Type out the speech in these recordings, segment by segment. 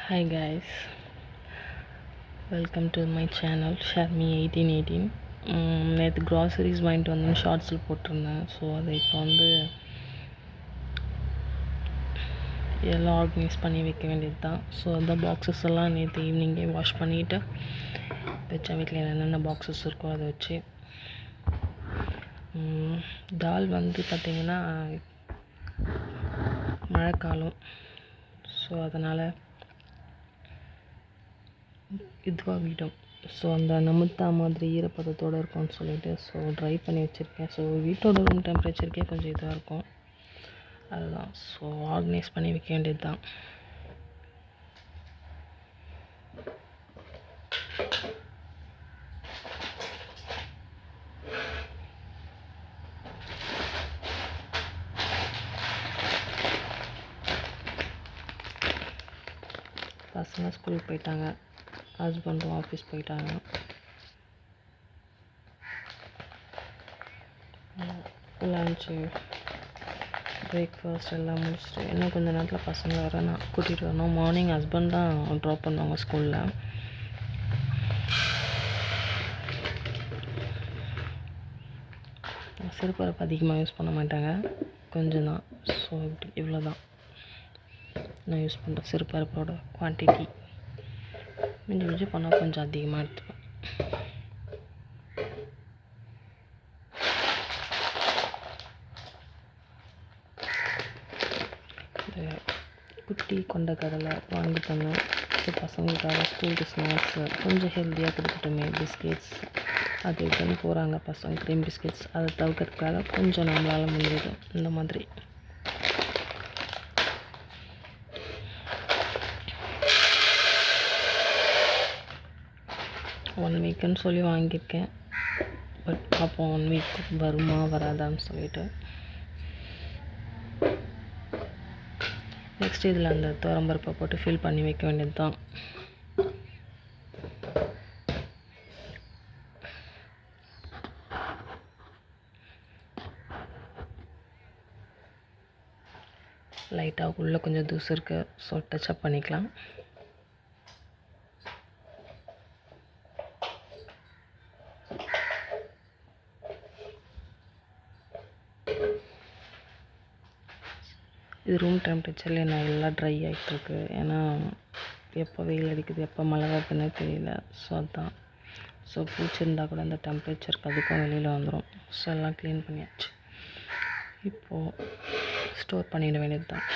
Hi guys, welcome to my channel Sharmi 1818. நேற்று groceries வாங்கிட்டு வந்து ஷார்ட்ஸில் போட்டிருந்தேன். ஸோ அதை இப்போ வந்து எல்லாம் ஆர்கனைஸ் பண்ணி வைக்க வேண்டியது தான். ஸோ அந்த பாக்ஸஸ் எல்லாம் நேற்று ஈவினிங்கே வாஷ் பண்ணிவிட்டு வச்சேன். வீட்டில் என்னென்ன பாக்ஸஸ் இருக்கோ அதை வச்சு தால் வந்து பார்த்திங்கன்னா மழைக்காலம். ஸோ அதனால் இதுவாகிடும். ஸோ அந்த நமுத்தா மாதிரி ஈரப்பதத்தோடு இருக்கும்னு சொல்லிட்டு ஸோ ட்ரை பண்ணி வச்சுருக்கேன். ஸோ வீட்டோட ரூம் டெம்பரேச்சருக்கே கொஞ்சம் இதுவாக இருக்கும். அதுதான் ஸோ ஆர்கனைஸ் பண்ணி வைக்க வேண்டியது தான். பசங்க ஸ்கூலுக்கு போயிட்டாங்க, ஹஸ்பண்டும் ஆஃபீஸ் போயிட்டாங்க. லன்ச்சு பிரேக்ஃபாஸ்ட் எல்லாம் முடிச்சுட்டு இன்னும் கொஞ்சம் நேரத்தில் பசங்களை வர நான் கூட்டிகிட்டு வரணும். மார்னிங் ஹஸ்பண்ட் தான் ட்ராப் பண்ணுவாங்க ஸ்கூலில். சிறுபருப்பு அதிகமாக யூஸ் பண்ண மாட்டாங்க, கொஞ்சம் தான். ஸோ இவ்வளோ தான் நான் யூஸ் பண்ணுறேன். சிறுபருப்போட குவான்டிட்டி மிஞ்சி மிஞ்சி பண்ணால் கொஞ்சம் அதிகமாக எடுத்துப்பேன். குட்டி கொண்ட கடலை வாங்கி தந்தேன். ஸோ பசங்களுக்காக ஸ்கூலுக்கு ஸ்நாக்ஸு கொஞ்சம் ஹெல்த்தியாக கொடுத்துட்டுமே, பிஸ்கெட்ஸ் அது இதுன்னு போகிறாங்க பசங்க. க்ரீம் பிஸ்கெட்ஸ் அதை தவிர்க்கிறதுக்காக கொஞ்சம் நம்மளால் முடியுது இந்த மாதிரி. ஒன் வீக்குன்னு சொல்லி வாங்கியிருக்கேன். பட் பார்ப்போம் 1 வீக் வருமா வராதான்னு சொல்லிட்டு. நெக்ஸ்ட் இதில் அந்த துவரம்பருப்பை போட்டு ஃபில் பண்ணி வைக்க வேண்டியது தான். லைட்டாக உள்ளே கொஞ்சம் தூசு இருக்குது, ஸோ டச்சப் பண்ணிக்கலாம். இது ரூம் டெம்பரேச்சரில் நான் எல்லாம் ட்ரை ஆகிட்டுருக்கு. ஏன்னா எப்போ வெயில் அடிக்குது எப்போ மழை வருதுன்னு தெரியல. ஸோ அதுதான். ஸோ பூச்சிருந்தால் கூட அந்த டெம்பரேச்சருக்கு அதுக்கும் வெளியில் வந்துடும். ஸோ எல்லாம் க்ளீன் பண்ணியாச்சு. இப்போது ஸ்டோர் பண்ணிட வேண்டியது தான்.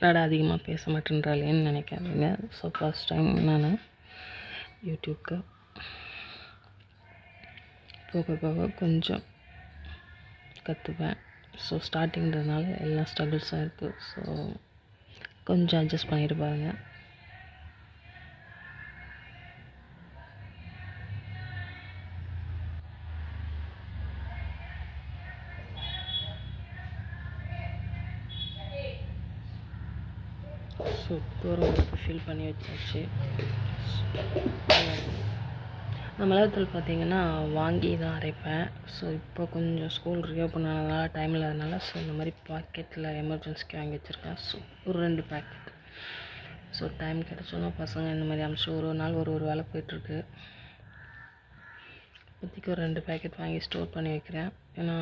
டாடா அதிகமாக பேச மாட்டேன்றாளேன்னு நினைக்காதீங்க. ஸோ ஃபர்ஸ்ட் டைம் நான் யூடியூப்க்கு போக போக கொஞ்சம் கற்றுப்பேன். ஸோ ஸ்டார்டிங்கிறதுனால எல்லா ஸ்ட்ரகிள்ஸும் இருக்குது. ஸோ கொஞ்சம் அட்ஜஸ்ட் பண்ணிட்டு பாருங்கள். ஸோ தூரம் ஃபில் பண்ணி வச்சாச்சு. நான் மிளகுத்தூள் பார்த்திங்கன்னா வாங்கி தான் அரைப்பேன். ஸோ இப்போ கொஞ்சம் ஸ்கூல் ரீஓப்பன் ஆனதுனால டைம் இல்லாதனால ஸோ இந்த மாதிரி பாக்கெட்டில் எமர்ஜென்சிக்கு வாங்கி வச்சுருக்கேன். ஸோ ஒரு 2 பேக்கெட். ஸோ டைம் கிடச்சோன்னா பசங்க இந்த மாதிரி அமிச்சு ஒரு நாள் ஒரு வேலை போயிட்டுருக்கு. இப்போதைக்கு ஒரு 2 பேக்கெட் வாங்கி ஸ்டோர் பண்ணி வைக்கிறேன். ஏன்னா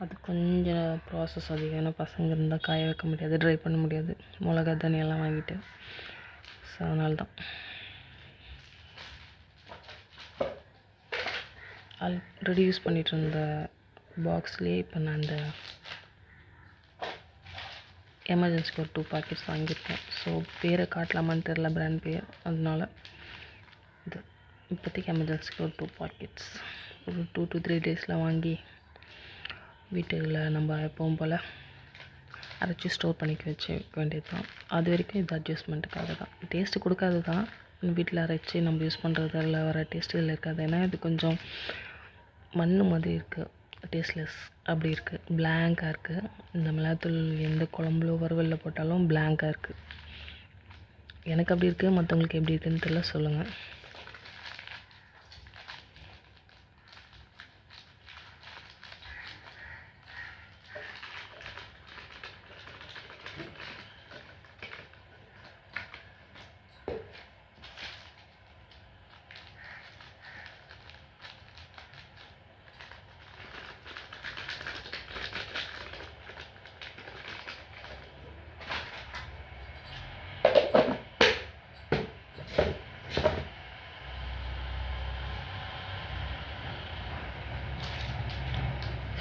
அது கொஞ்சம் ப்ராசஸ் அதிகம். ஏன்னா பசங்க இருந்தால் காய வைக்க முடியாது, ட்ரை பண்ண முடியாது, மிளகா தனியெல்லாம் வாங்கிட்டு. ஸோ அதனால தான் ஆல்ரெடி யூஸ் பண்ணிகிட்டு இருந்த பாக்ஸ்லேயே இப்போ நான் அந்த எமர்ஜென்சிக்கு ஒரு 2 பாக்கெட்ஸ் வாங்கியிருக்கேன். ஸோ பேரை காட்டலாமான்னு தெரில, பிராண்ட் பேர். அதனால இது இப்போதைக்கு எமர்ஜென்சிக்கு ஒரு 2 பாக்கெட்ஸ் ஒரு 2 to 3 டேஸில் வாங்கி வீட்டில் நம்ம எப்பவும் போல் அரைச்சி ஸ்டோர் பண்ணிக்க வைக்க வேண்டியது தான். அது வரைக்கும் இது அட்ஜஸ்ட்மெண்ட்டுக்காக தான். டேஸ்ட்டு கொடுக்காது தான், வீட்டில் அரைச்சி நம்ம யூஸ் பண்ணுறதுல வர டேஸ்ட்டு இதில் இருக்காது. ஏன்னா இது கொஞ்சம் மண் மாதிரி இருக்குது, டேஸ்ட்லெஸ் அப்படி இருக்குது, பிளாங்காக இருக்குது. இந்த மிளகாத்தூள் எந்த குழம்புல வறுவலில் போட்டாலும் பிளாங்காக இருக்குது. எனக்கு அப்படி இருக்குது, மற்றவங்களுக்கு எப்படி இருக்குதுன்னு தெரியல, சொல்லுங்கள்.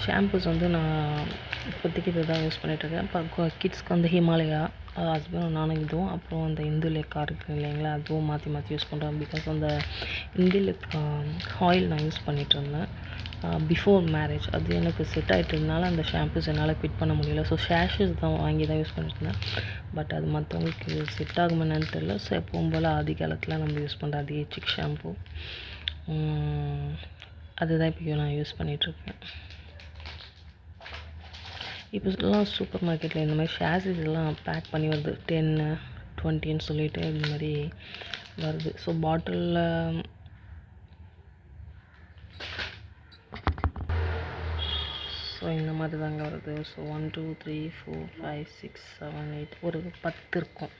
ஷாம்பூஸ் வந்து நான் இப்போதைக்கு இது தான் யூஸ் பண்ணிகிட்ருக்கேன். இப்போ கிட்ஸ்க்கு வந்து ஹிமாலயா, அது ஹஸ்பண்ட் நானும் இதுவும், அப்புறம் அந்த இந்துலேக்கா இருக்குது இல்லைங்களா, அதுவும் மாற்றி மாற்றி யூஸ் பண்ணுறேன். பிகாஸ் அந்த இந்துலேக்கா ஆயில் நான் யூஸ் பண்ணிகிட்ருந்தேன் பிஃபோர் மேரேஜ். அது எனக்கு செட் ஆகிட்டதுனால அந்த ஷாம்பூஸ் என்னால் குவிட் பண்ண முடியல. ஸோ ஷேஷஸ் தான் வாங்கி தான் யூஸ் பண்ணிட்டுருந்தேன். பட் அது மற்றவங்களுக்கு செட் ஆகுமா என்னன்னு தெரியல. ஸோ எப்பவும் போல் ஆதி காலத்தில் நம்ம யூஸ் பண்ணுற அதே சிக் ஷாம்பூ, அதுதான் இப்போ நான் யூஸ் பண்ணிகிட்ருக்கேன். இப்போலாம் சூப்பர் மார்க்கெட்டில் இந்த மாதிரி ஷாஷஸ் எல்லாம் பேக் பண்ணி வருது, 10, 20ன்னு சொல்லிட்டு இந்த மாதிரி வருது. ஸோ பாட்டிலில் ஸோ இந்த மாதிரி தாங்க வருது. ஸோ 1, 2, 3, 4, 5, 6, 7, 8 ஒரு 10 இருக்கும்.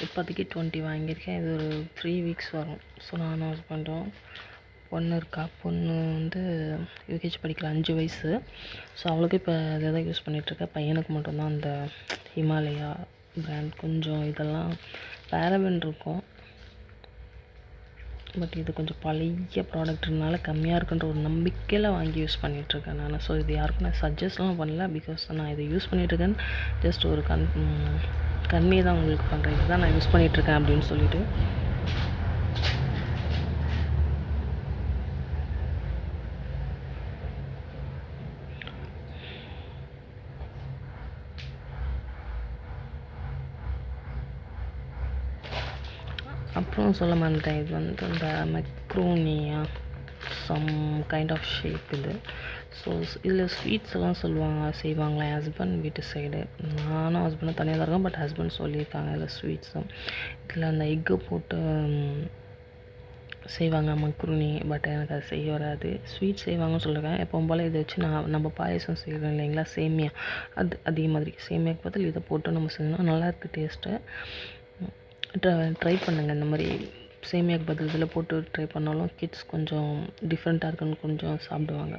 இப்போதைக்கு 20 வாங்கியிருக்கேன். இது ஒரு 3 வீக்ஸ் வரும். ஸோ நானும் ஹஸ்பண்டும், பொண்ணு இருக்கா, பொண்ணு வந்து யூகேஜி படிக்கிற 5 வயசு. ஸோ அவளுக்கு இப்போ அதை தான் யூஸ் பண்ணிகிட்ருக்கேன். பையனுக்கு மட்டும்தான் அந்த ஹிமாலயா பிராண்ட். கொஞ்சம் இதெல்லாம் பேரபன் இருக்கும், பட் இது கொஞ்சம் பழைய ப்ராடக்ட்னால கம்மியாக இருக்குன்ற ஒரு நம்பிக்கையில் வாங்கி யூஸ் பண்ணிகிட்ருக்கேன் நான். ஸோ இது யாருக்கும் நான் சஜஸ்ட்லாம் பண்ணல, பிகாஸ் நான் இதை யூஸ் பண்ணிகிட்ருக்கேன்னு ஜஸ்ட் ஒரு கன்வே தான் உங்களுக்கு பண்ணுறேன். இதுதான் நான் யூஸ் பண்ணிகிட்ருக்கேன் அப்படின்னு சொல்லிட்டு. அப்புறம் சொல்ல மாட்டேன், இது வந்து இந்த மெக்ரோனியா சம் கைண்ட் ஆஃப் ஷேப் இது. ஸோ இதில் ஸ்வீட்ஸ் எல்லாம் செய்வாங்களே ஹஸ்பண்ட் வீட்டு சைடு. நானும் ஹஸ்பண்டும் தனியாக தான் இருக்கோம், பட் ஹஸ்பண்ட் சொல்லியிருக்காங்க இதில் ஸ்வீட்ஸும். இதில் அந்த எக்கு போட்டு செய்வாங்க மக்ருனி, பட் எனக்கு அது செய்ய வராது. ஸ்வீட் செய்வாங்கன்னு சொல்லியிருக்காங்க. எப்பவும் போல் இதை வச்சு நம்ம பாயசம் செய்கிறோம் இல்லைங்களா, சேமியா, அதே மாதிரி சேமியாக்கு பதில் இதை போட்டு நம்ம செஞ்சோம்னா நல்லாயிருக்கு டேஸ்ட்டு. ட்ரை பண்ணுங்கள். இந்த மாதிரி சேமியாக்கு பதில் இதில் போட்டு ட்ரை பண்ணாலும் கிட்ஸ் கொஞ்சம் டிஃப்ரெண்ட்டாக இருக்குன்னு கொஞ்சம் சாப்பிடுவாங்க.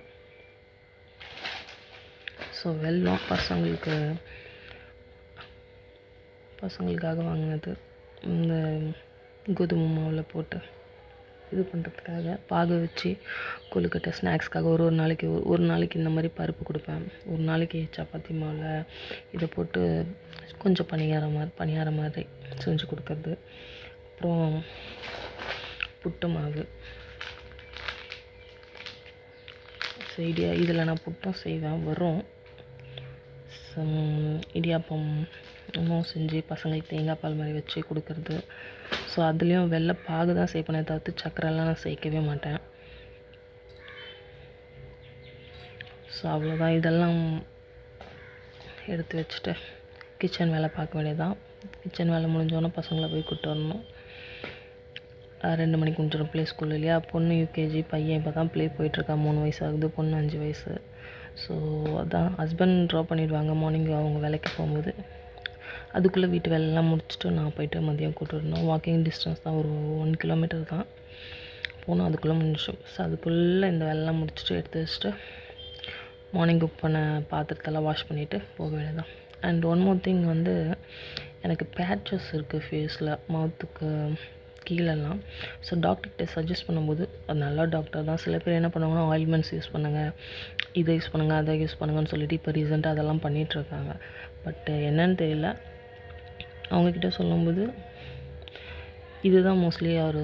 ஸோ வெல்லம் பசங்களுக்காக வாங்கினது. இந்த கோதுமை மாவில் போட்டு இது பண்ணுறதுக்காக பாகு வச்சு கொழுக்கட்டை ஸ்நாக்ஸ்க்காக ஒரு நாளைக்கு இந்த மாதிரி பருப்பு கொடுப்பேன். ஒரு நாளைக்கு சப்பாத்தி மாவில் இதை போட்டு கொஞ்சம் பணியாரம் மாதிரி செஞ்சு கொடுக்கறது. அப்புறம் புட்டு மாவு இதில் நான் புட்டும் செய்வேன் வரும். இடியாப்பம் இன்னும் செஞ்சு பசங்களுக்கு தேங்காய் பால் மாதிரி வச்சு கொடுக்கறது. ஸோ அதுலேயும் வெள்ளை பாகு தான் சேர்ப்பேனே தவிர்த்து சக்கரைலாம் நான் சேர்க்கவே மாட்டேன். ஸோ அவ்வளோதான். இதெல்லாம் எடுத்து வச்சுட்டு கிச்சன் வேலை பார்க்க வேண்டியதான். கிச்சன் வேலை முடிஞ்சோன்னே பசங்களை போய் கூப்பிட்டு வரணும். 2 மணிக்கு முடிஞ்சிடும். ப்ளே ஸ்கூல் இல்லையா, பொண்ணு யூகேஜி, பையன் இப்போ தான் ப்ளே போயிட்டுருக்கா. 3 வயசு ஆகுது, பொண்ணு 5 வயசு. ஸோ அதான் ஹஸ்பண்ட் ட்ராப் பண்ணிடுவாங்க மார்னிங் அவங்க வேலைக்கு போகும்போது. அதுக்குள்ளே வீட்டு வேலையெல்லாம் முடிச்சுட்டு நான் போய்ட்டு மதியம் கூப்பிட்டு வரணும். வாக்கிங் டிஸ்டன்ஸ் தான், ஒரு 1 கிலோமீட்டர் தான் போகணும். அதுக்குள்ளே முடிஞ்சிடும். ஸோ அதுக்குள்ளே இந்த வேலைலாம் முடிச்சுட்டு எடுத்து வச்சுட்டு மார்னிங் குக் பண்ண பாத்திரத்தெல்லாம் வாஷ் பண்ணிவிட்டு போக வேண்டியதான். அண்ட் ஒன் மோர் திங் வந்து எனக்கு பேட்சஸ் இருக்குது ஃபேஸில், மவுத்துக்கு கீழெல்லாம். ஸோ டாக்டர்கிட்ட சஜஸ்ட் பண்ணும்போது அது நல்ல டாக்டர் தான். சில பேர் என்ன பண்ணுவாங்கன்னா ஆயில்மெண்ட்ஸ் யூஸ் பண்ணுங்கள், இதை யூஸ் பண்ணுங்கள், அதை யூஸ் பண்ணுங்கன்னு சொல்லிட்டு இப்போ ரீசெண்டாக அதெல்லாம் பண்ணிகிட்ருக்காங்க. பட் என்னன்னு தெரியல, அவங்கக்கிட்ட சொல்லும்போது இதுதான் மோஸ்ட்லி அவர்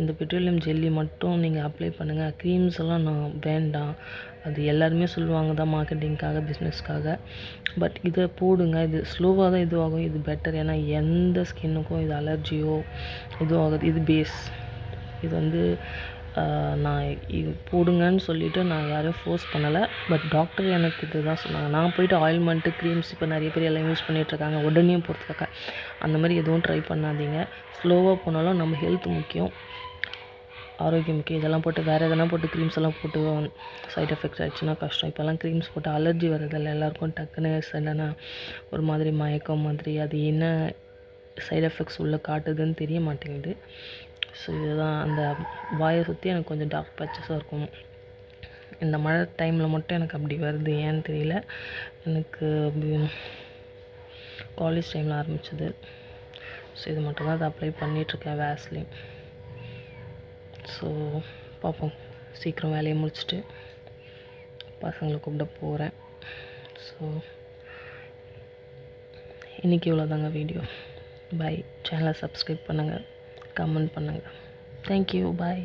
இந்த பெட்ரோலியம் ஜெல்லி மட்டும் நீங்கள் அப்ளை பண்ணுங்கள். க்ரீம்ஸ் எல்லாம் நான் வேண்டாம். அது எல்லாருமே சொல்லுவாங்க தான் மார்க்கெட்டிங்க்காக, பிஸ்னஸ்க்காக. பட் இதை போடுங்க. இது ஸ்லோவாக தான் இதுவாகும். இது பெட்டர். ஏன்னா எந்த ஸ்கின்னுக்கும் இது அலர்ஜியோ இதுவும் ஆகாது. இது பேஸ். இது வந்து நான் இது போடுங்கன்னு சொல்லிவிட்டு நான் யாரையும் ஃபோர்ஸ் பண்ணலை. பட் டாக்டர் எனக்கு இது தான் சொன்னாங்க. நான் போய்ட்டு ஆயில்மெண்ட்டு, க்ரீம்ஸ் இப்போ நிறைய பேர் எல்லாம் யூஸ் பண்ணிகிட்ருக்காங்க உடனே போகிறதுக்காக. அந்த மாதிரி எதுவும் ட்ரை பண்ணாதீங்க. ஸ்லோவாக போனாலும் நம்ம ஹெல்த் முக்கியம், ஆரோக்கியம் முக்கியம். இதெல்லாம் போட்டு வேறு எதனா போட்டு க்ரீம்ஸ் எல்லாம் போட்டு சைட் எஃபெக்ட்ஸ் ஆகிடுச்சுன்னா கஷ்டம். இப்போல்லாம் க்ரீம்ஸ் போட்டு அலர்ஜி வரதில்ல எல்லாருக்கும். டக்குன்னு சடனா ஒரு மாதிரி மயக்கம் மாதிரி, அது என்ன சைட் எஃபெக்ட்ஸ் உள்ளே காட்டுதுன்னு தெரிய மாட்டேங்குது. ஸோ இதுதான், அந்த வாயை சுற்றி எனக்கு கொஞ்சம் டார்க் பேச்சஸாக இருக்கும். இந்த மழை டைமில் மட்டும் எனக்கு அப்படி வருது, ஏன்னு தெரியல. எனக்கு காலேஜ் டைமில் ஆரம்பிச்சது. ஸோ இது மட்டும் தான் அதை அப்ளை பண்ணிகிட்ருக்கேன், வேஸ்லின். ஸோ பார்ப்போம், சீக்கிரம் வேலையை முடிச்சுட்டு பசங்களை கூப்பிட போகிறேன். ஸோ இன்றைக்கி இவ்வளோதாங்க வீடியோ. பை. சேனலை சப்ஸ்கிரைப் பண்ணுங்கள், கமெண்ட் பண்ணுங்கள். தேங்க்யூ. பாய்.